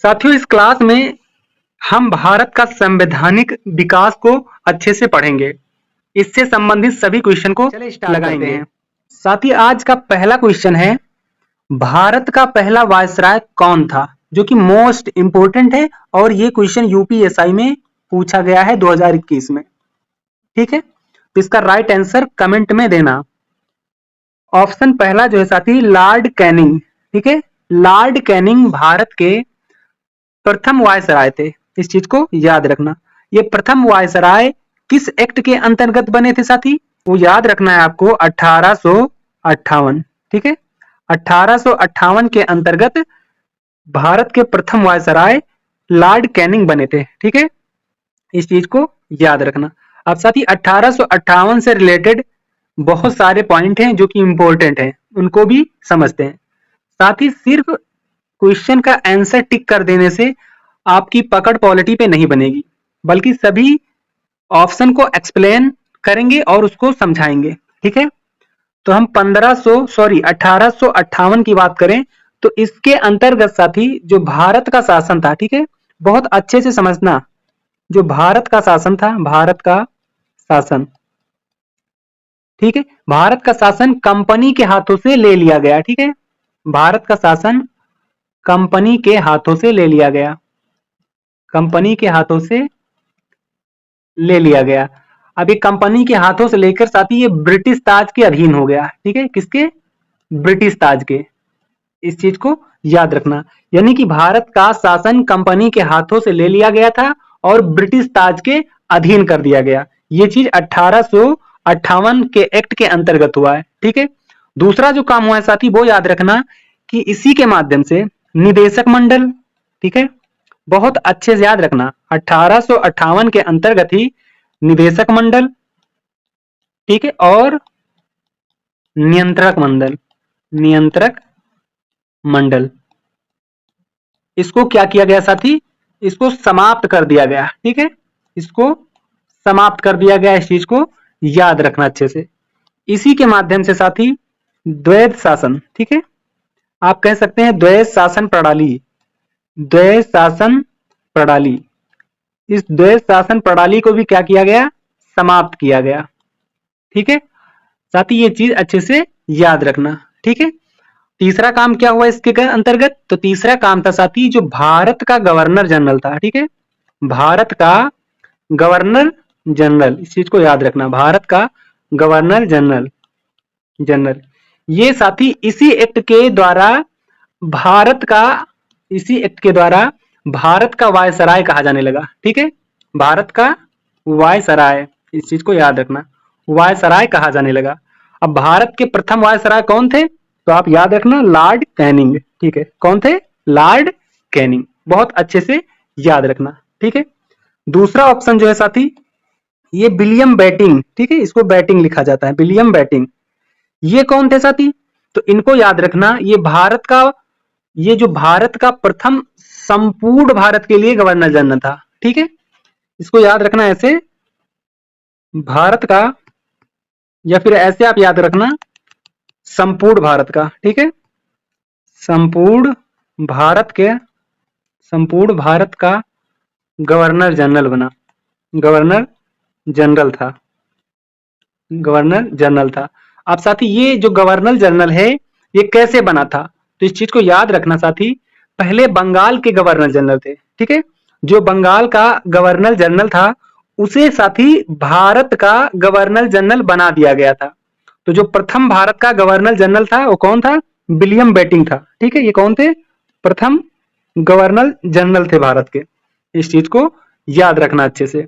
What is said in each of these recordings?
साथियों, इस क्लास में हम भारत का संवैधानिक विकास को अच्छे से पढ़ेंगे। इससे संबंधित सभी क्वेश्चन को लगाएंगे। साथ ही आज का पहला क्वेश्चन है, भारत का पहला वायसराय कौन था? जो कि मोस्ट इंपोर्टेंट है और ये क्वेश्चन यूपीएसआई में पूछा गया है 2021 में। ठीक है, तो इसका राइट आंसर कमेंट में देना। ऑप्शन पहला जो है साथी, लॉर्ड कैनिंग। ठीक है, लॉर्ड कैनिंग भारत के प्रथम वायसराय थे। इस चीज को याद रखना। ये प्रथम वायसराय किस एक्ट के अंतर्गत बने थे साथी? वो याद रखना है आपको, 1858। ठीक है, 1858 के अंतर्गत भारत के प्रथम वायसराय लॉर्ड कैनिंग बने थे। ठीक है, इस चीज को याद रखना। अब साथी 1858 से रिलेटेड बहुत सारे पॉइंट हैं जो कि इंपॉर्टेंट हैं, उनको भी समझते हैं। साथ ही सिर्फ क्वेश्चन का आंसर टिक कर देने से आपकी पकड़ पॉलिटी पे नहीं बनेगी, बल्कि सभी ऑप्शन को एक्सप्लेन करेंगे और उसको समझाएंगे। ठीक है, तो हम 1858 की बात करें तो इसके अंतर्गत साथी जो भारत का शासन था, ठीक है, बहुत अच्छे से समझना, जो भारत का शासन था, भारत का शासन, ठीक है, भारत का शासन कंपनी के हाथों से ले लिया गया। ठीक है, भारत का शासन कंपनी के हाथों से ले लिया गया, कंपनी के हाथों से ले लिया गया। अब ये कंपनी के हाथों से लेकर साथी ये ब्रिटिश ताज के अधीन हो गया। ठीक है, किसके? ब्रिटिश ताज के। इस चीज को याद रखना, यानी कि भारत का शासन कंपनी के हाथों से ले लिया गया था और ब्रिटिश ताज के अधीन कर दिया गया। ये चीज 1858 के एक्ट के अंतर्गत हुआ है। ठीक है, दूसरा जो काम हुआ है साथी वो याद रखना कि इसी के माध्यम से निदेशक मंडल, ठीक है, बहुत अच्छे से याद रखना, 1858 के अंतर्गत ही निदेशक मंडल, ठीक है, और नियंत्रक मंडल, नियंत्रक मंडल, इसको क्या किया गया साथी? इसको समाप्त कर दिया गया। ठीक है, इसको समाप्त कर दिया गया। इस चीज को याद रखना अच्छे से। इसी के माध्यम से साथी द्वैध शासन, ठीक है, आप कह सकते हैं द्वैध शासन प्रणाली, द्वैध शासन प्रणाली, इस द्वैध शासन प्रणाली को भी क्या किया गया? समाप्त किया गया। ठीक है, साथी ये चीज अच्छे से याद रखना। ठीक है, तीसरा काम क्या हुआ इसके अंतर्गत? तो तीसरा काम था साथी जो भारत का गवर्नर जनरल था। ठीक है, भारत का गवर्नर जनरल, इस चीज को याद रखना, भारत का गवर्नर जनरल, जनरल, ये साथी इसी एक्ट के द्वारा भारत का, इसी एक्ट के द्वारा भारत का वायसराय कहा जाने लगा। ठीक है, भारत का वायसराय, इस चीज को याद रखना, वायसराय कहा जाने लगा। अब भारत के प्रथम वायसराय कौन थे? तो आप याद रखना, लॉर्ड कैनिंग। ठीक है, कौन थे? लॉर्ड कैनिंग, बहुत अच्छे से याद रखना। ठीक है, दूसरा ऑप्शन जो है साथी ये विलियम बेटिंग, ठीक है, इसको बेटिंग लिखा जाता है, विलियम बेटिंग, ये कौन थे साथी? तो इनको याद रखना, ये भारत का, ये जो भारत का प्रथम संपूर्ण भारत के लिए गवर्नर जनरल था। ठीक है, इसको याद रखना ऐसे, भारत का, या फिर ऐसे आप याद रखना, संपूर्ण भारत का। ठीक है, संपूर्ण भारत के, संपूर्ण भारत का गवर्नर जनरल बना, गवर्नर जनरल था, गवर्नर जनरल था। अब साथी ये जो गवर्नर जनरल है ये कैसे बना था? तो इस चीज को याद रखना साथी, पहले बंगाल के गवर्नर जनरल थे। ठीक है, जो बंगाल का गवर्नर जनरल था उसे साथी भारत का गवर्नर जनरल बना दिया गया था। तो जो प्रथम भारत का गवर्नर जनरल था वो कौन था? विलियम बेटिंग था। ठीक है, ये कौन थे? प्रथम गवर्नर जनरल थे भारत के। इस चीज को याद रखना अच्छे से।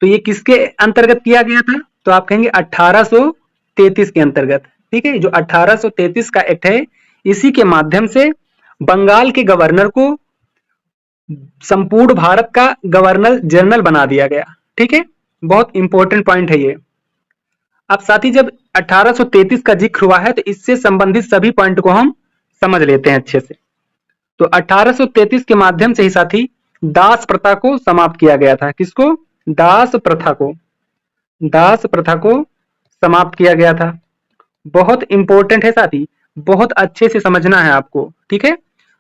तो ये किसके अंतर्गत किया गया था? तो आप कहेंगे 1833 के अंतर्गत। ठीक है, जो 1833 का एक्ट है इसी के माध्यम से बंगाल के गवर्नर को संपूर्ण भारत का गवर्नर जनरल बना दिया गया। ठीक है, बहुत इंपॉर्टेंट पॉइंट है ये। अब साथी जब 1833 का जिक्र हुआ है तो इससे संबंधित सभी पॉइंट को हम समझ लेते हैं अच्छे से। तो 1833 के माध्यम से ही साथी दास प्रथा को समाप्त किया गया था। किसको? दास प्रथा को, दास प्रथा को समाप्त किया गया था। बहुत इंपॉर्टेंट है साथी, बहुत अच्छे से समझना है आपको। ठीक है,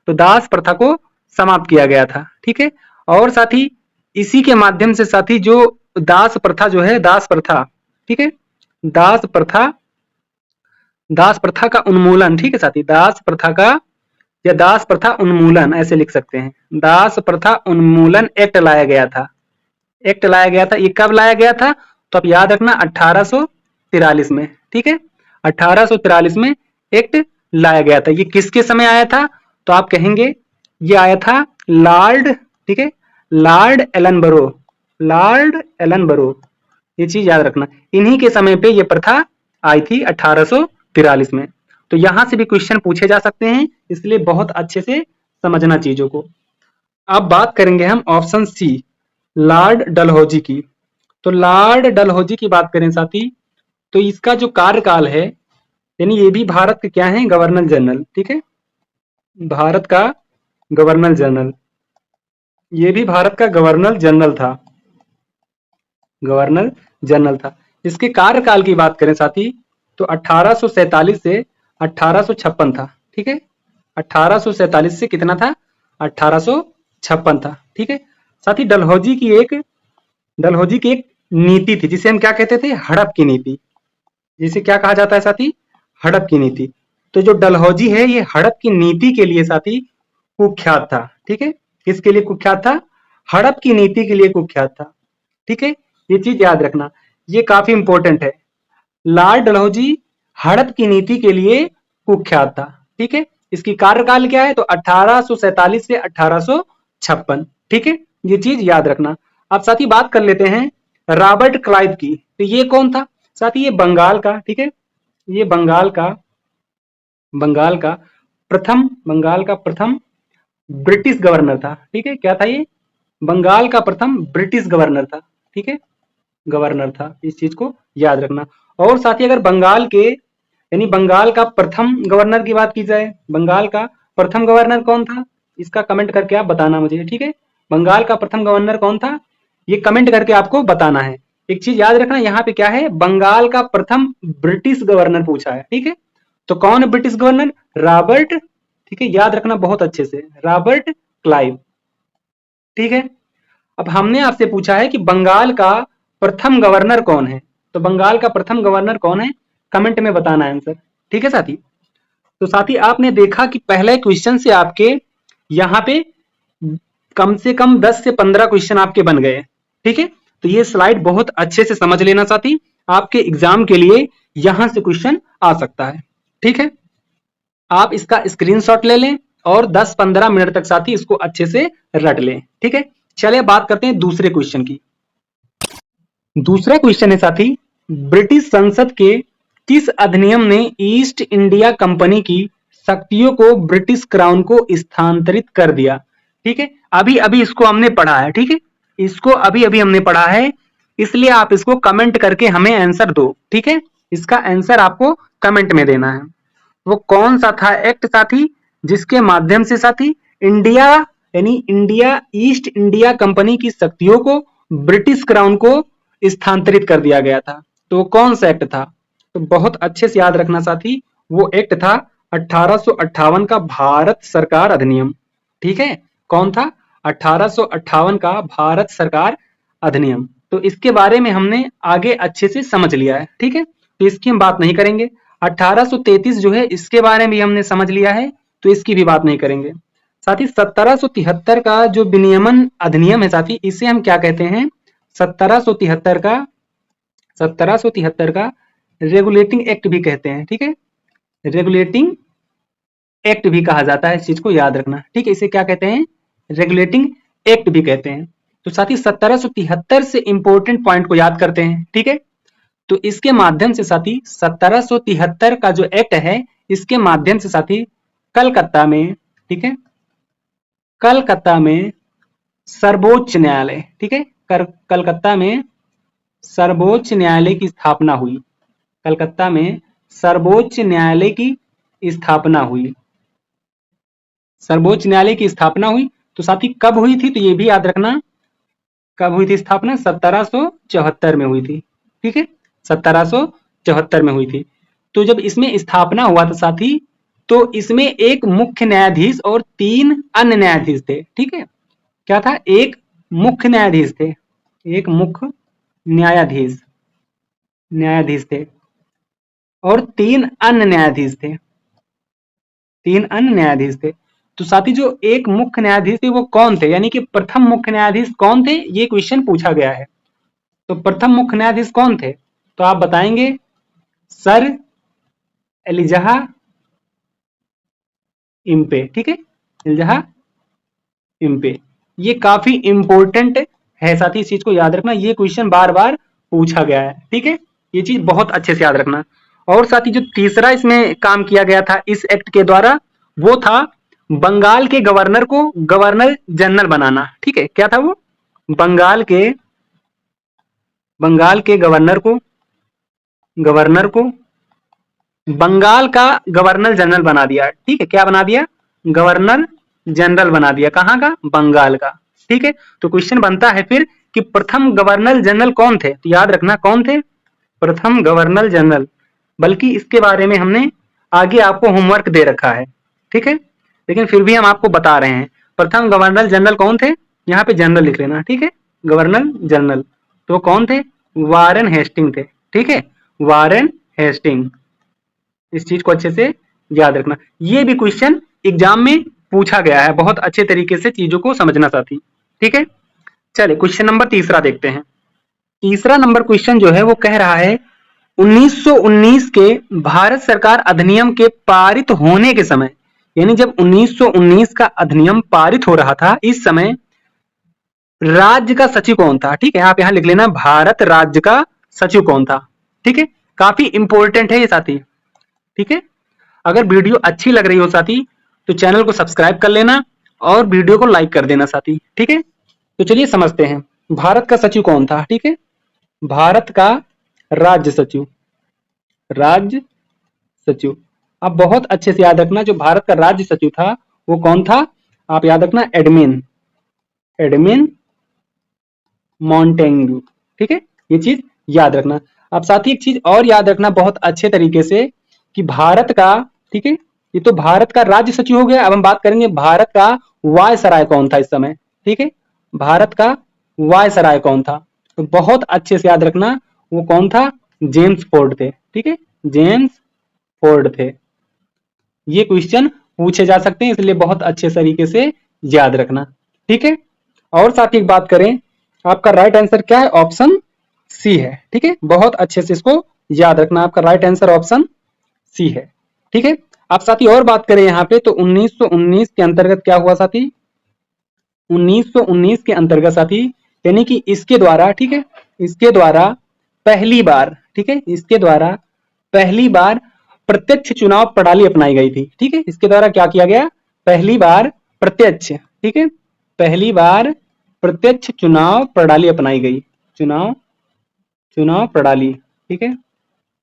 तो दास प्रथा को समाप्त किया गया था। ठीक है, और साथ ही इसी के माध्यम से साथी जो दास प्रथा जो है, दास प्रथा, ठीक है, दास प्रथा का उन्मूलन, ठीक है साथी, दास प्रथा का या दास प्रथा उन्मूलन ऐसे लिख सकते हैं। दास प्रथा उन्मूलन एक्ट लाया गया था। एक्ट लाया गया था, ये कब लाया गया था? तो आप याद रखना 1843 में। ठीक है, 1843 में एक्ट लाया गया था। ये किसके समय आया था? तो आप कहेंगे ये आया था लॉर्ड, ठीक है, लॉर्ड एलनबरो, लॉर्ड एलनबरो, ये चीज याद रखना। इन्हीं के समय पे ये प्रथा आई थी 1843 में। तो यहां से भी क्वेश्चन पूछे जा सकते हैं, इसलिए बहुत अच्छे से समझना चीजों को। अब बात करेंगे हम ऑप्शन सी, लॉर्ड डलहौजी की। तो लॉर्ड डलहौजी की बात करें साथी, तो इसका जो कार्यकाल है, यानी ये भी भारत के क्या है, गवर्नर जनरल। ठीक है, भारत का गवर्नर जनरल, ये भी भारत का गवर्नर जनरल था, गवर्नर जनरल था। इसके कार्यकाल की बात करें साथी, तो 1847 से 1856 था। ठीक है, 1847 से कितना था? 1856 था। ठीक है, साथी डलहौजी की एक नीति थी, जिसे हम क्या कहते थे? हड़प की नीति। जिसे क्या कहा जाता है साथी? हड़प की नीति। तो जो डलहौजी है, ये हड़प की नीति के लिए साथी कुख्यात था। ठीक है, किसके लिए कुख्यात था? हड़प की नीति के लिए कुख्यात था। ठीक है, ये चीज याद रखना, ये काफी इंपॉर्टेंट है। लॉर्ड डलहौजी हड़प की नीति के लिए कुख्यात था। ठीक है, इसकी कार्यकाल क्या है? तो 1847 से 1856। ठीक है, ये चीज याद रखना। अब साथी बात कर लेते हैं रॉबर्ट क्लाइव की। तो ये कौन था साथी? ये बंगाल का, ठीक है, ये बंगाल का प्रथम ब्रिटिश गवर्नर था। ठीक है, क्या था ये? बंगाल का प्रथम ब्रिटिश गवर्नर था। ठीक है, गवर्नर था, इस चीज को याद रखना। और साथी अगर बंगाल के, यानी बंगाल का प्रथम गवर्नर की बात की जाए, बंगाल का प्रथम गवर्नर कौन था? इसका कमेंट करके आप बताना मुझे। ठीक है, बंगाल का प्रथम गवर्नर कौन था? ये कमेंट करके आपको बताना है। एक चीज याद रखना, यहाँ पे क्या है? बंगाल का प्रथम ब्रिटिश गवर्नर पूछा है। ठीक है, तो कौन है ब्रिटिश गवर्नर? रॉबर्ट, ठीक है, याद रखना बहुत अच्छे से, रॉबर्ट क्लाइव। ठीक है, अब हमने आपसे पूछा है कि बंगाल का प्रथम गवर्नर कौन है? तो बंगाल का प्रथम गवर्नर कौन है? कमेंट में बताना आंसर। ठीक है साथी, तो साथी आपने देखा कि पहले क्वेश्चन से आपके यहाँ पे कम से कम 10 से 15 क्वेश्चन आपके बन गए। ठीक है, तो ये स्लाइड बहुत अच्छे से समझ लेना साथी, आपके एग्जाम के लिए यहां से क्वेश्चन आ सकता है। ठीक है, आप इसका स्क्रीनशॉट ले लें और 10-15 मिनट तक साथी इसको अच्छे से रट लें। ठीक है, चलिए बात करते हैं दूसरे क्वेश्चन की। दूसरा क्वेश्चन है साथी, ब्रिटिश संसद के किस अधिनियम ने ईस्ट इंडिया कंपनी की शक्तियों को ब्रिटिश क्राउन को स्थानांतरित कर दिया? ठीक है, अभी अभी इसको हमने पढ़ा है। ठीक है, इसको अभी अभी हमने पढ़ा है, इसलिए आप इसको कमेंट करके हमें आंसर दो। ठीक है, इसका आंसर आपको कमेंट में देना है। वो कौन सा था एक्ट साथी, जिसके माध्यम से साथी इंडिया, यानी इंडिया, ईस्ट इंडिया कंपनी की शक्तियों को ब्रिटिश क्राउन को स्थानांतरित कर दिया गया था? तो कौन सा एक्ट था? तो बहुत अच्छे से याद रखना साथी, वो एक्ट था 1858 का भारत सरकार अधिनियम। ठीक है, कौन था? 1858 का भारत सरकार अधिनियम। तो इसके बारे में हमने आगे अच्छे से समझ लिया है। ठीक है, तो इसकी हम बात नहीं करेंगे। 1833 जो है, इसके बारे में भी हमने समझ लिया है, तो इसकी भी बात नहीं करेंगे। साथ ही 1773 का जो विनियमन अधिनियम है साथी, इसे हम क्या कहते हैं? 1773 का रेगुलेटिंग एक्ट भी कहते हैं। ठीक है, रेगुलेटिंग एक्ट भी कहा जाता है, इस चीज को याद रखना। ठीक है, इसे क्या कहते हैं? रेगुलेटिंग एक्ट भी कहते हैं। तो साथी 1773 से इंपॉर्टेंट पॉइंट को याद करते हैं। ठीक है, तो इसके माध्यम से साथी 1773 का जो एक्ट है, इसके माध्यम से साथी कलकत्ता में, ठीक है, कलकत्ता में सर्वोच्च न्यायालय, ठीक है, कलकत्ता में सर्वोच्च न्यायालय की स्थापना हुई। कलकत्ता में सर्वोच्च न्यायालय की स्थापना हुई। सर्वोच्च न्यायालय की स्थापना हुई, तो साथी कब हुई थी? तो ये भी याद रखना, कब हुई थी स्थापना? 1774 में हुई थी। ठीक है, 1774 में हुई थी। तो जब इसमें स्थापना हुआ था साथी, तो इसमें एक मुख्य न्यायाधीश और 3 अन्य न्यायाधीश थे। ठीक है, क्या था? एक मुख्य न्यायाधीश थे, एक मुख्य न्यायाधीश थे और 3 अन्य न्यायाधीश थे, 3 अन्य न्यायाधीश थे। तो साथी जो एक मुख्य न्यायाधीश थे वो कौन थे, यानी कि प्रथम मुख्य न्यायाधीश कौन थे, ये क्वेश्चन पूछा गया है। तो प्रथम मुख्य न्यायाधीश कौन थे? तो आप बताएंगे सर एलिजाह इम्पे। ठीक है, एलिजाह इम्पे, ये काफी इंपॉर्टेंट है साथी, इस चीज को याद रखना, ये क्वेश्चन बार बार पूछा गया है। ठीक है, ये चीज बहुत अच्छे से याद रखना। और साथी जो तीसरा इसमें काम किया गया था इस एक्ट के द्वारा, वो था बंगाल के गवर्नर को गवर्नर जनरल बनाना। ठीक है, क्या था वो? बंगाल के गवर्नर को बंगाल का गवर्नर जनरल बना दिया। ठीक है, क्या बना दिया? गवर्नर जनरल बना दिया। कहां का? बंगाल का। ठीक है, तो क्वेश्चन बनता है फिर कि प्रथम गवर्नर जनरल कौन थे? तो याद रखना कौन थे प्रथम गवर्नर जनरल, बल्कि इसके बारे में हमने आगे आपको होमवर्क दे रखा है। ठीक है, लेकिन फिर भी हम आपको बता रहे हैं प्रथम गवर्नर जनरल कौन थे, यहाँ पे जनरल लिख लेना। ठीक है, गवर्नर जनरल तो कौन थे? वारेन हेस्टिंग थे। ठीक है, वारेन हेस्टिंग, इस चीज को अच्छे से याद रखना। ये भी क्वेश्चन एग्जाम में पूछा गया है, बहुत अच्छे तरीके से चीजों को समझना साथी। ठीक है, चलिए क्वेश्चन नंबर तीसरा देखते हैं। तीसरा नंबर क्वेश्चन जो है वो कह रहा है 1919 के भारत सरकार अधिनियम के पारित होने के समय, यानी जब 1919 का अधिनियम पारित हो रहा था, इस समय राज्य का सचिव कौन था? ठीक है, आप यहां लिख लेना भारत राज्य का सचिव कौन था। ठीक है, काफी इंपॉर्टेंट है ये साथी। ठीक है, अगर वीडियो अच्छी लग रही हो साथी तो चैनल को सब्सक्राइब कर लेना और वीडियो को लाइक कर देना साथी। ठीक है, तो चलिए समझते हैं भारत का सचिव कौन था। ठीक है, भारत का राज्य सचिव, आप बहुत अच्छे से याद रखना, जो भारत का राज्य सचिव था वो कौन था? आप याद रखना एडमिन मॉन्टेग्यू। ठीक है, ये चीज याद रखना। आप साथ ही एक चीज और याद रखना बहुत अच्छे तरीके से कि भारत का, ठीक है, ये तो भारत का राज्य सचिव हो गया। अब हम बात करेंगे भारत का वायसराय कौन था इस समय। ठीक है, भारत का वायसराय कौन था? तो बहुत अच्छे से याद रखना वो कौन था? जेम्स फोर्ड थे। ठीक है, जेम्स फोर्ड थे। ये क्वेश्चन पूछे जा सकते हैं, इसलिए बहुत अच्छे तरीके से याद रखना। ठीक है, और साथ ही बात करें, आपका राइट आंसर क्या है? ऑप्शन सी है। ठीक है, बहुत अच्छे से इसको याद रखना, आपका राइट आंसर ऑप्शन सी है। ठीक है, आप साथी और बात करें यहाँ पे तो 1919 के अंतर्गत क्या हुआ साथी? 1919 के अंतर्गत साथी, यानी कि इसके द्वारा, ठीक है, इसके द्वारा पहली बार, ठीक है, इसके द्वारा पहली बार प्रत्यक्ष चुनाव प्रणाली अपनाई गई थी। ठीक है, इसके द्वारा क्या किया गया? पहली बार प्रत्यक्ष, ठीक है, पहली बार प्रत्यक्ष चुनाव प्रणाली अपनाई गई। चुनाव प्रणाली, ठीक है,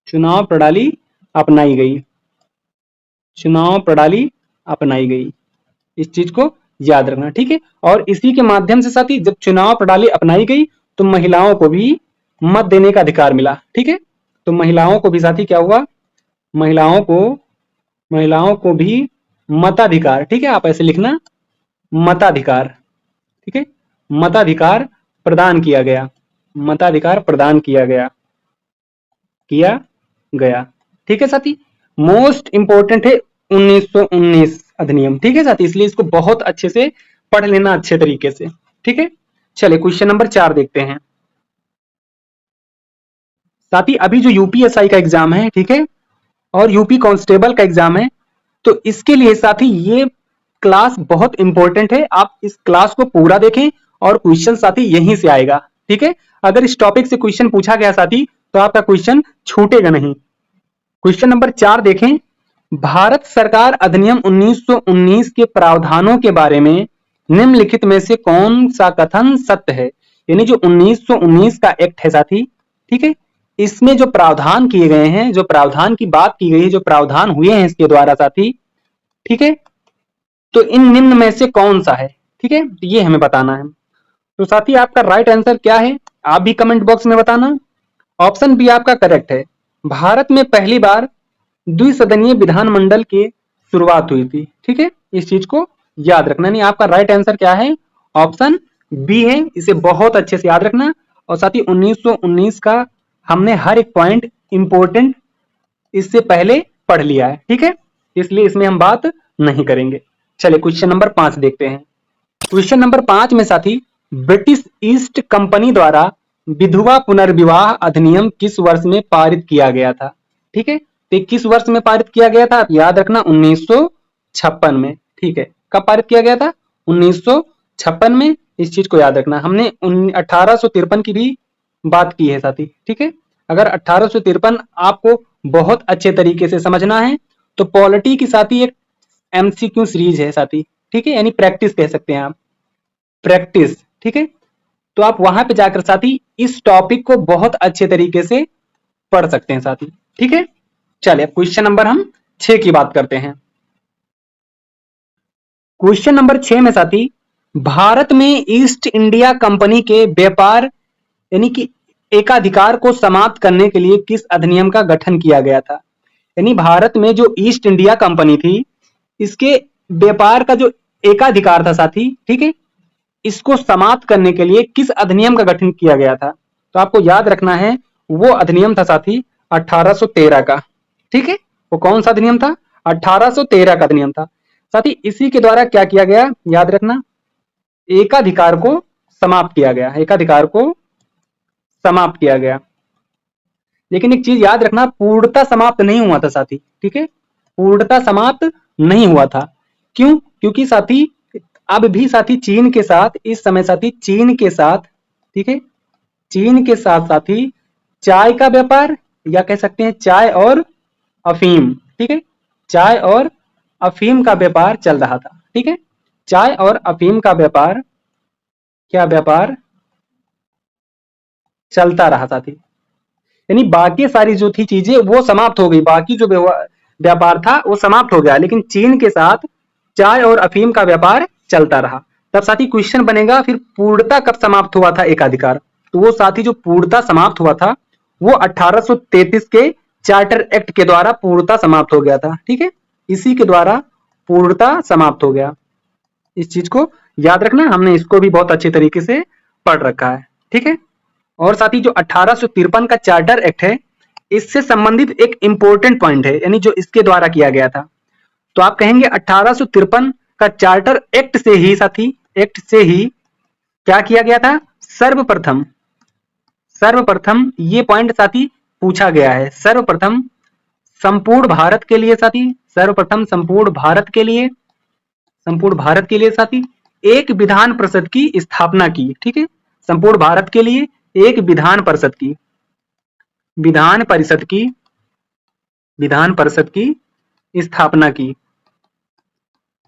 चुनाव प्रणाली अपनाई गई, चुनाव प्रणाली अपनाई गई, इस चीज को याद रखना। ठीक है, और इसी के माध्यम से साथी जब चुनाव प्रणाली अपनाई गई तो महिलाओं को भी मत देने का अधिकार मिला। ठीक है, तो महिलाओं को भी साथी क्या हुआ? महिलाओं को भी मताधिकार, ठीक है, आप ऐसे लिखना मताधिकार, ठीक है, मताधिकार प्रदान किया गया, मताधिकार प्रदान किया गया। ठीक है साथी, मोस्ट इंपोर्टेंट है 1919 अधिनियम। ठीक है साथी, इसलिए इसको बहुत अच्छे से पढ़ लेना अच्छे तरीके से। ठीक है, चलिए क्वेश्चन नंबर 4 देखते हैं साथी। अभी जो यूपीएसआई का एग्जाम है, ठीक है, और यूपी कांस्टेबल का एग्जाम है, तो इसके लिए साथी ये क्लास बहुत इंपॉर्टेंट है। आप इस क्लास को पूरा देखें और क्वेश्चन साथी यहीं से आएगा। ठीक है, अगर इस टॉपिक से क्वेश्चन पूछा गया साथी तो आपका क्वेश्चन छूटेगा नहीं। क्वेश्चन नंबर 4 देखें, भारत सरकार अधिनियम 1919 के प्रावधानों के बारे में निम्नलिखित में से कौन सा कथन सत्य है? यानी जो 1919 का एक्ट है साथी, ठीक है, इसमें जो प्रावधान किए गए हैं, जो प्रावधान की बात की गई है, जो प्रावधान हुए हैं इसके द्वारा साथी, ठीक है, तो इन निम्न में से कौन सा है? ठीक है, ये हमें बताना है। तो साथी आपका राइट आंसर क्या है आप भी कमेंट बॉक्स में बताना। ऑप्शन बी आपका करेक्ट है। भारत में पहली बार द्विसदनीय विधानमंडल के शुरुआत हुई थी। ठीक है, इस चीज को याद रखना। नहीं, आपका राइट आंसर क्या है? ऑप्शन बी है। इसे बहुत अच्छे से याद रखना। और साथ ही 1919 का हमने हर एक पॉइंट इंपॉर्टेंट इससे पहले पढ़ लिया है। ठीक है, इसलिए इसमें हम बात नहीं करेंगे। चलिए क्वेश्चन नंबर 5 देखते हैं। क्वेश्चन नंबर 5 में साथी, ब्रिटिश ईस्ट कंपनी द्वारा विधवा पुनर्विवाह अधिनियम किस वर्ष में पारित किया गया था? ठीक है, तो किस वर्ष में पारित किया गया था? याद रखना 1956 में। ठीक है, कब पारित किया गया था? 1956 में। इस चीज को याद रखना। हमने 1853 की भी बात की है साथी। ठीक है, अगर 1853 आपको बहुत अच्छे तरीके से समझना है तो पॉलिटी की साथी एक एमसीक्यू सीरीज है साथी। ठीक है, यानी प्रैक्टिस कह सकते हैं आप, प्रैक्टिस। ठीक है, तो आप वहां पे जाकर साथी इस टॉपिक को बहुत अच्छे तरीके से पढ़ सकते हैं साथी। ठीक है, चलिए क्वेश्चन नंबर हम 6 की बात करते हैं। क्वेश्चन नंबर 6 में साथी, भारत में ईस्ट इंडिया कंपनी के व्यापार यानी कि एकाधिकार को समाप्त करने के लिए किस अधिनियम का गठन किया गया था? यानी भारत में जो ईस्ट इंडिया कंपनी थी, इसके व्यापार का जो एकाधिकार था साथी, ठीक है, इसको समाप्त करने के लिए किस अधिनियम का गठन किया गया था? तो आपको याद रखना है, वो अधिनियम था साथी 1813 का। ठीक है, वो कौन सा अधिनियम था? 1813 का अधिनियम था साथी। इसी के द्वारा क्या किया गया? याद रखना, एकाधिकार को समाप्त किया गया। एकाधिकार को समाप्त किया गया। लेकिन एक चीज याद रखना, पूर्णता समाप्त नहीं हुआ था साथी। ठीक है, पूर्णता समाप्त नहीं हुआ था। क्यों? क्योंकि साथी अब भी साथी चीन के साथ, इस समय साथी चीन के साथ, ठीक है, चीन के साथ साथी चाय का व्यापार, या कह सकते हैं चाय और अफीम, ठीक है, चाय और अफीम का व्यापार चल रहा था। ठीक है, चाय और अफीम का व्यापार, क्या व्यापार चलता रहा साथी। यानी बाकी सारी जो थी चीजें वो समाप्त हो गई, बाकी जो व्यापार था वो समाप्त हो गया, लेकिन चीन के साथ चाय और अफीम का व्यापार चलता रहा। तब साथी क्वेश्चन बनेगा, फिर पूर्णता कब समाप्त हुआ था एकाधिकार? तो वो साथी जो पूर्णता समाप्त हुआ था वो 1833 के चार्टर एक्ट के द्वारा पूर्णता समाप्त हो गया था। ठीक है, इसी के द्वारा पूर्णता समाप्त हो गया। इस चीज को याद रखना, हमने इसको भी बहुत अच्छे तरीके से पढ़ रखा है। ठीक है, और साथ ही जो 1853 का चार्टर एक्ट है, इससे संबंधित एक इंपॉर्टेंट पॉइंट है, यानी जो इसके द्वारा किया गया था। तो आप कहेंगे 1853 का चार्टर एक्ट से ही साथी, एक्ट से ही क्या किया गया था? सर्वप्रथम, सर्वप्रथम ये पॉइंट साथी पूछा गया है। सर्वप्रथम संपूर्ण भारत के लिए साथी, सर्वप्रथम संपूर्ण भारत के लिए, संपूर्ण भारत के लिए साथी एक विधान परिषद की स्थापना की। ठीक है, संपूर्ण भारत के लिए एक विधान परिषद की, विधान परिषद की, विधान परिषद की स्थापना की,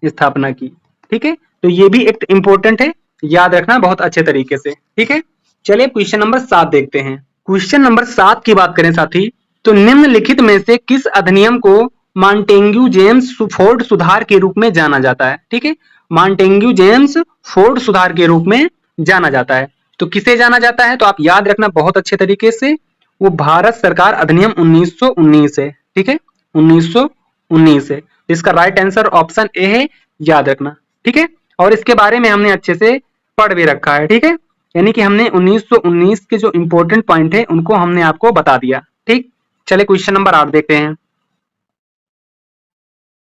स्थापना की। ठीक है, तो ये भी एक इंपॉर्टेंट है, याद रखना बहुत अच्छे तरीके से। ठीक है, चलिए क्वेश्चन नंबर 7 देखते हैं। क्वेश्चन नंबर 7 की बात करें साथी, तो निम्नलिखित में से किस अधिनियम को मॉन्टेग्यू जेम्स फोर्ड सुधार के रूप में जाना जाता है? ठीक है, मॉन्टेग्यू जेम्स फोर्ड सुधार के रूप में जाना जाता है। तो किसे जाना जाता है? तो आप याद रखना बहुत अच्छे तरीके से, वो भारत सरकार अधिनियम 1919 है। ठीक है, 1919 है। इसका राइट आंसर ऑप्शन ए है, याद रखना। ठीक है, और इसके बारे में हमने अच्छे से पढ़ भी रखा है। ठीक है, यानी कि हमने 1919 के जो इंपॉर्टेंट पॉइंट है उनको हमने आपको बता दिया। ठीक, चले क्वेश्चन नंबर 8 देखते हैं।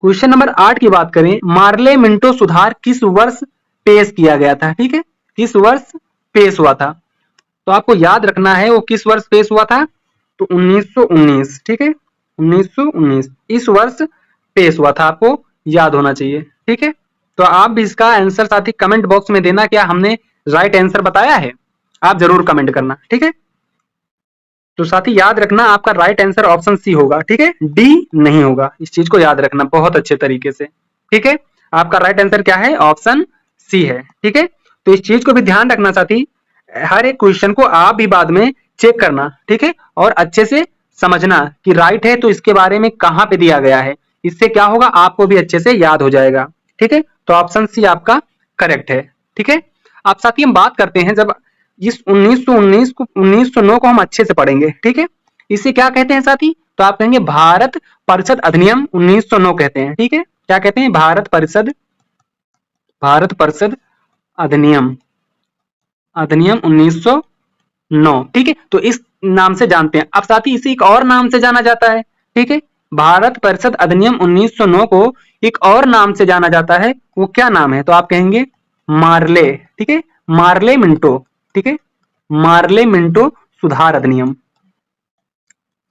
क्वेश्चन नंबर 8 की बात करें, मार्ले मिंटो सुधार किस वर्ष पेश किया गया था? ठीक है, किस वर्ष पेश हुआ था? तो आपको याद रखना है वो किस वर्ष पेश हुआ था? तो 1919। ठीक है, 1919 इस वर्ष पेश हुआ था, आपको याद होना चाहिए। ठीक है, तो आप भी इसका आंसर साथी कमेंट बॉक्स में देना, क्या हमने राइट आंसर बताया है? आप जरूर कमेंट करना। ठीक है, तो साथी याद रखना आपका राइट आंसर ऑप्शन सी होगा। ठीक है, डी नहीं होगा। इस चीज को याद रखना बहुत अच्छे तरीके से। ठीक है, आपका राइट आंसर क्या है? ऑप्शन सी है। ठीक है, तो इस चीज को भी ध्यान रखना साथी, हर एक क्वेश्चन को आप भी बाद में चेक करना। ठीक है, और अच्छे से समझना कि राइट है तो इसके बारे में कहां पे दिया गया है, इससे क्या होगा आपको भी अच्छे से याद हो जाएगा। ठीक है, तो ऑप्शन सी आपका करेक्ट है। ठीक है, आप साथी हम बात करते हैं, जब इस 1919 को 1909 को हम अच्छे से पढ़ेंगे। ठीक है, इसे क्या कहते हैं साथी? तो आप कहेंगे भारत परिषद अधिनियम 1909 कहते हैं। ठीक है, क्या कहते हैं? भारत परिषद अधिनियम 1909। ठीक है, तो इस नाम से जानते हैं। अब साथ ही इसे एक और नाम से जाना जाता है। ठीक है, भारत परिषद अधिनियम 1909 को एक और नाम से जाना जाता है। वो क्या नाम है? तो आप कहेंगे मार्ले। ठीक है, मार्ले मिंटो। ठीक है, मार्ले मिंटो सुधार अधिनियम,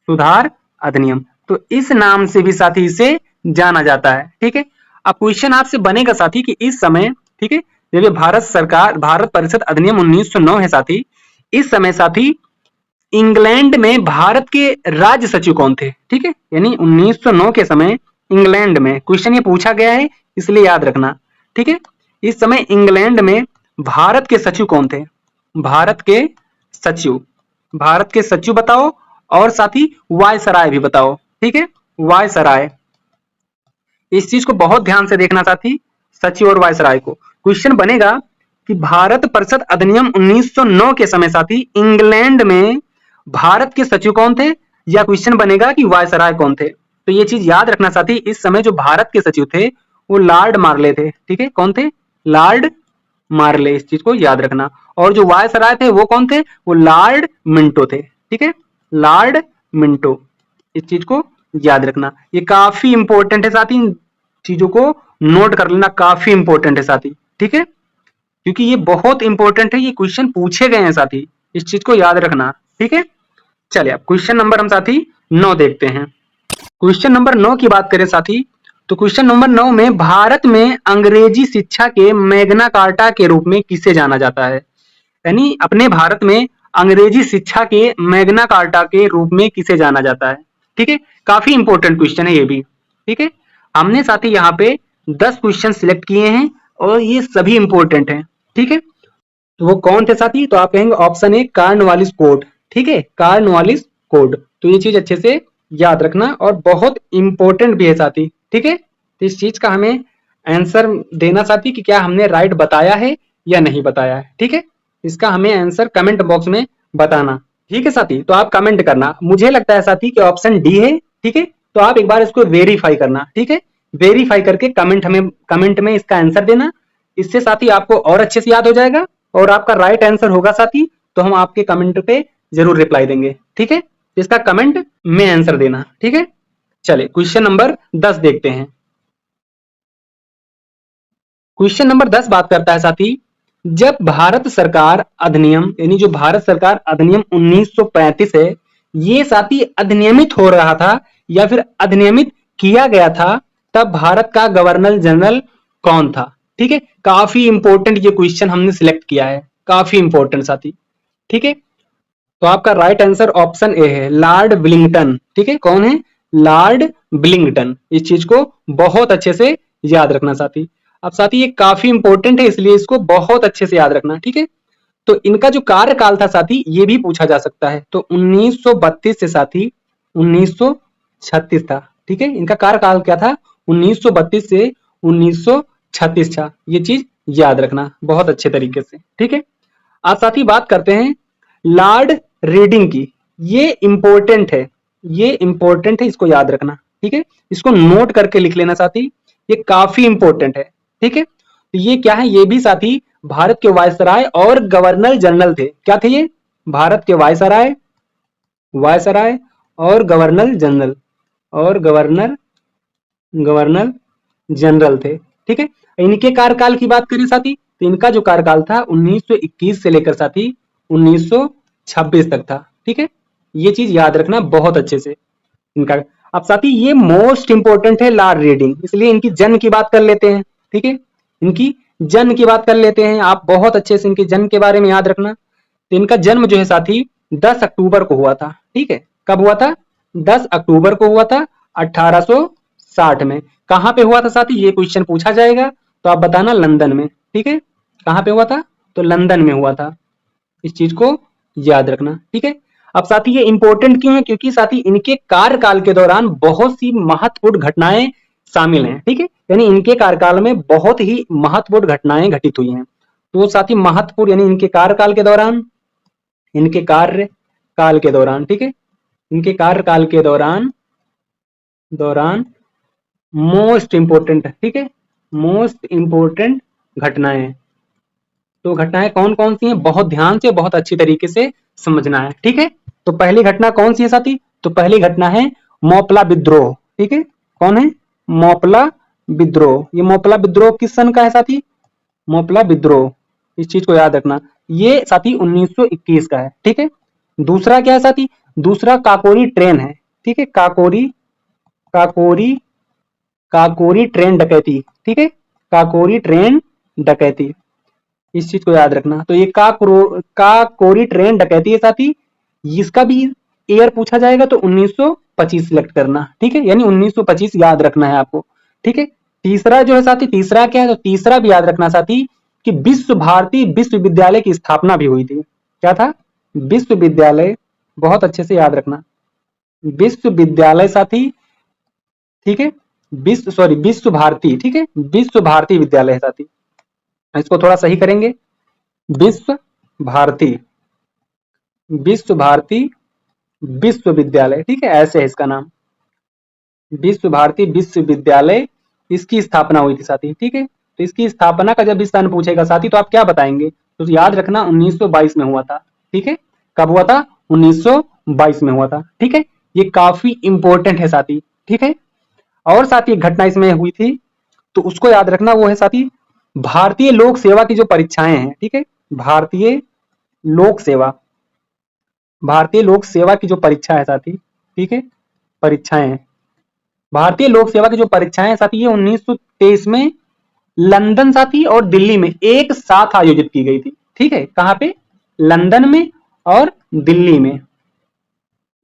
सुधार अधिनियम। तो इस नाम से भी साथी इसे जाना जाता है। ठीक है, अब क्वेश्चन आपसे बनेगा साथी कि इस समय, ठीक है, जब ये भारत परिषद अधिनियम 1909 है साथी, इस समय साथी इंग्लैंड में भारत के राज्य सचिव कौन थे? ठीक है, यानी 1909 के समय इंग्लैंड में, क्वेश्चन ये पूछा गया है इसलिए याद रखना। ठीक है, इस समय इंग्लैंड में भारत के सचिव कौन थे? भारत के सचिव, भारत के सचिव बताओ, और साथ ही वायसराय भी बताओ। ठीक है, वायसराय, इस चीज को बहुत ध्यान से देखना साथी, सचिव और वायसराय को। क्वेश्चन बनेगा कि भारत परिषद अधिनियम 1909 के समय साथी इंग्लैंड में भारत के सचिव कौन थे, या क्वेश्चन बनेगा कि वायसराय कौन थे। तो ये चीज याद रखना साथी, इस समय जो भारत के सचिव थे वो लॉर्ड मार्ले थे। ठीक है, कौन थे? लॉर्ड मार्ले, इस चीज को याद रखना। और जो वायसराय थे वो कौन थे? वो लॉर्ड मिंटो थे। ठीक है, लॉर्ड मिंटो, इस चीज को याद रखना। ये काफी इंपॉर्टेंट है साथी, इन चीजों को नोट कर लेना, काफी इंपॉर्टेंट है साथी। ठीक है, क्योंकि ये बहुत इंपॉर्टेंट है, ये क्वेश्चन पूछे गए हैं साथी, इस चीज को याद रखना। ठीक है, चलिए अब क्वेश्चन नंबर हम साथी 9 देखते हैं। क्वेश्चन नंबर 9 की बात करें साथी, तो क्वेश्चन नंबर 9 में भारत में अंग्रेजी शिक्षा के मैग्ना कार्टा के रूप में किसे जाना जाता है? यानी अपने भारत में अंग्रेजी शिक्षा के मैग्ना कार्टा के रूप में किसे जाना जाता है? ठीक है, काफी इंपॉर्टेंट क्वेश्चन है ये भी। ठीक है, हमने साथी यहाँ पे 10 क्वेश्चन सिलेक्ट किए हैं और ये सभी इंपॉर्टेंट हैं। ठीक है, तो वो कौन थे साथी? तो आप कहेंगे ऑप्शन ए कार्नवालिस कोड। ठीक है, कार्नवालिस कोड। तो ये चीज अच्छे से याद रखना और बहुत इंपॉर्टेंट भी है साथी। ठीक है, तो इस चीज का हमें आंसर देना साथी कि क्या हमने राइट बताया है या नहीं बताया है। ठीक है, इसका हमें आंसर कमेंट बॉक्स में बताना। ठीक है साथी, तो आप कमेंट करना। मुझे लगता है साथी कि ऑप्शन डी है। ठीक है, तो आप एक बार इसको वेरीफाई करना। ठीक है, वेरीफाई करके कमेंट में इसका आंसर देना। इससे साथी आपको और अच्छे से याद हो जाएगा और आपका राइट आंसर होगा साथी, तो हम आपके कमेंट पे जरूर रिप्लाई देंगे। ठीक है, इसका कमेंट में आंसर देना। ठीक है, चलिए क्वेश्चन नंबर 10 देखते हैं। क्वेश्चन नंबर 10 बात करता है साथी, जब भारत सरकार अधिनियम, यानी जो भारत सरकार अधिनियम 1935 है, ये साथी अधिनियमित हो रहा था या फिर अधिनियमित किया गया था, तब भारत का गवर्नर जनरल कौन था? ठीक है, काफी इंपॉर्टेंट ये क्वेश्चन हमने सिलेक्ट किया है, काफी इंपॉर्टेंट साथी। ठीक है, तो आपका राइट आंसर ऑप्शन ए है, लॉर्ड विलिंगटन। ठीक है, कौन है? Lord Willingdon. इस चीज को बहुत अच्छे से याद रखना साथी। अब साथी ये काफी इंपॉर्टेंट है, इसलिए इसको बहुत अच्छे से याद रखना। ठीक है, तो इनका जो कार्यकाल था साथी, ये भी पूछा जा सकता है। तो 1932 से साथी 1936 था। ठीक है, इनका कार्यकाल क्या था? 1932 से 1936 था। ये चीज याद रखना बहुत अच्छे तरीके से। ठीक है, आज साथी बात करते हैं लॉर्ड रीडिंग की। ये इंपॉर्टेंट है, ये इंपॉर्टेंट है, इसको याद रखना। ठीक है, इसको नोट करके लिख लेना साथी, ये काफी इंपॉर्टेंट है। ठीक है, तो ये क्या है? ये भी साथी भारत के वायसराय और गवर्नर जनरल थे। क्या थे ये? भारत के वायसराय, वायसराय और गवर्नर जनरल, और गवर्नर गवर्नर जनरल थे। ठीक है, इनके कार्यकाल की बात करें साथी, तो इनका जो कार्यकाल था 1921 से लेकर साथी 1926 तक था। ठीक है, ये चीज याद रखना बहुत अच्छे से इनका। अब साथी ये मोस्ट इंपोर्टेंट है लॉर्ड रीडिंग, इसलिए इनकी जन्म की बात कर लेते हैं। ठीक है, इनकी जन्म की बात कर लेते हैं। आप बहुत अच्छे से इनके जन्म के बारे में याद रखना। तो इनका जन्म जो है साथी 10 अक्टूबर को हुआ था। ठीक है, कब हुआ था? 10 अक्टूबर को हुआ था 1860 में। कहां पे हुआ था साथी? ये क्वेश्चन पूछा जाएगा, तो आप बताना लंदन में। ठीक है, कहां पे हुआ था? तो लंदन में हुआ था। इस चीज को याद रखना। ठीक है, अब साथी ये इंपॉर्टेंट क्यों है? क्योंकि साथी इनके कार्यकाल के दौरान बहुत सी महत्वपूर्ण घटनाएं शामिल हैं। ठीक है, यानी इनके कार्यकाल में बहुत ही महत्वपूर्ण घटनाएं घटित हुई हैं। तो साथी महत्वपूर्ण यानी इनके कार्यकाल के दौरान, इनके कार्यकाल के दौरान, ठीक है, इनके कार्यकाल के दौरान मोस्ट इंपोर्टेंट, ठीक है, मोस्ट इंपोर्टेंट घटनाएं। तो घटनाएं कौन कौन सी हैं, बहुत ध्यान से, बहुत अच्छी तरीके से समझना है, ठीक है। तो पहली घटना कौन सी है साथी, तो पहली घटना है मोपला विद्रोह, ठीक है। कौन है, मोपला विद्रोह। ये मोपला विद्रोह किस सन का है साथी, मोपला विद्रोह, इस चीज को याद रखना। ये साथी 1921 का है, ठीक है। दूसरा क्या है साथी, दूसरा काकोरी ट्रेन है, ठीक है, काकोरी, काकोरी, काकोरी ट्रेन डकैती, ठीक है, काकोरी ट्रेन डकैती, इस चीज को याद रखना। तो ये काकोरी ट्रेन डकैती है साथी, इसका भी ईयर पूछा जाएगा तो 1925 सिलेक्ट करना, ठीक है, यानी 1925 याद रखना है आपको, ठीक है। तीसरा जो है साथी, तीसरा क्या है, तो तीसरा भी याद रखना साथी कि विश्व भारती विश्वविद्यालय की स्थापना भी हुई थी। क्या था, विश्वविद्यालय, बहुत अच्छे से याद रखना, विश्वविद्यालय साथी, ठीक है, विश्व भारती, ठीक है, विश्व भारती विद्यालय है साथी। इसको थोड़ा सही करेंगे, विश्व भारती, विश्व भारती विश्वविद्यालय, ठीक है, ऐसे है इसका नाम, विश्व भारती विश्वविद्यालय, इसकी स्थापना हुई थी साथी, ठीक है। तो इसकी स्थापना का जब सन पूछेगा साथी तो आप क्या बताएंगे, तो याद रखना 1922 में हुआ था, ठीक है। कब हुआ था, 1922 में हुआ था, ठीक है। ये काफी इंपॉर्टेंट है साथी, ठीक है। और साथी एक घटना इसमें हुई थी तो उसको याद रखना, वो है साथी भारतीय लोक सेवा की जो परीक्षाएं हैं, ठीक है, भारतीय लोक सेवा, भारतीय लोक सेवा की जो परीक्षा है साथी, ठीक है, परीक्षाएं, भारतीय लोक सेवा की जो परीक्षाएं हैं साथी, ये 1923 में लंदन साथी और दिल्ली में एक साथ आयोजित की गई थी, ठीक है। कहां पे, लंदन में और दिल्ली में,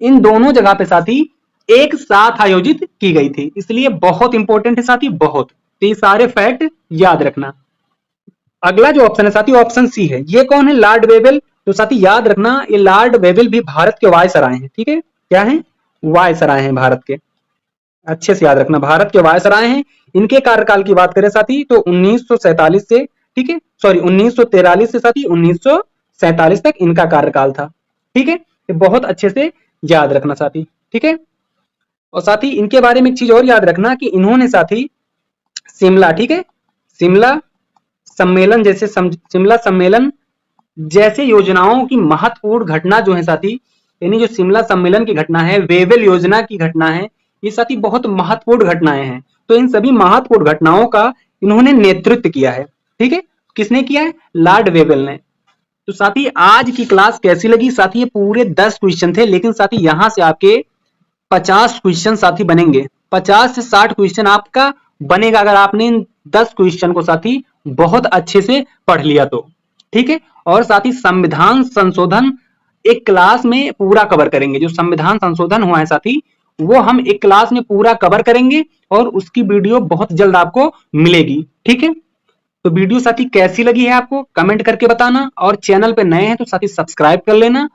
इन दोनों जगह पे साथी एक साथ आयोजित की गई थी, इसलिए बहुत इंपॉर्टेंट है साथी, बहुत। तो ये सारे फैक्ट याद रखना। अगला जो ऑप्शन है साथी, ऑप्शन सी है। ये कौन है, लॉर्ड वेवेल। तो साथी याद रखना, ये लॉर्ड वेवेल भी भारत के वायसराय हैं, ठीक है, क्या है, वायसराय हैं भारत के, अच्छे से याद रखना, भारत के वायसराय हैं। इनके कार्यकाल की बात करें साथी तो 1947 से, ठीक है, सॉरी 1943 से साथी 1947 तक इनका कार्यकाल था, ठीक है। ये बहुत अच्छे से याद रखना साथी, ठीक है। और साथी इनके बारे में एक चीज और याद रखना कि इन्होंने साथी शिमला, ठीक है, शिमला सम्मेलन जैसे शिमला सम्मेलन जैसे योजनाओं की महत्वपूर्ण घटना जो है साथी, यानी जो शिमला सम्मेलन की घटना है, वेवेल योजना की घटना है, ये साथी बहुत महत्वपूर्ण घटनाएं हैं। तो इन सभी महत्वपूर्ण घटनाओं का इन्होंने नेतृत्व किया है, ठीक है। किसने किया है, लॉर्ड वेवेल ने। तो साथी आज की क्लास कैसी लगी साथी, ये पूरे 10 क्वेश्चन थे, लेकिन साथी यहां से आपके 50 क्वेश्चन साथी बनेंगे, 50 से 60 क्वेश्चन आपका बनेगा अगर आपने इन 10 क्वेश्चन को साथी बहुत अच्छे से पढ़ लिया तो, ठीक है। और साथ ही संविधान संशोधन एक क्लास में पूरा कवर करेंगे, जो संविधान संशोधन हुआ है साथी वो हम एक क्लास में पूरा कवर करेंगे और उसकी वीडियो बहुत जल्द आपको मिलेगी, ठीक है। तो वीडियो साथी कैसी लगी है आपको कमेंट करके बताना, और चैनल पे नए हैं तो साथी सब्सक्राइब कर लेना,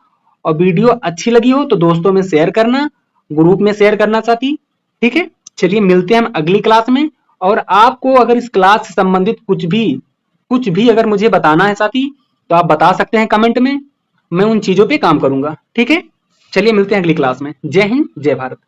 और वीडियो अच्छी लगी हो तो दोस्तों में शेयर करना, ग्रुप में शेयर करना साथी, ठीक है। चलिए मिलते हैं हम अगली क्लास में। और आपको अगर इस क्लास से संबंधित कुछ भी अगर मुझे बताना है साथी तो आप बता सकते हैं कमेंट में, मैं उन चीजों पे काम करूंगा, ठीक है। चलिए मिलते हैं अगली क्लास में। जय हिंद, जय भारत।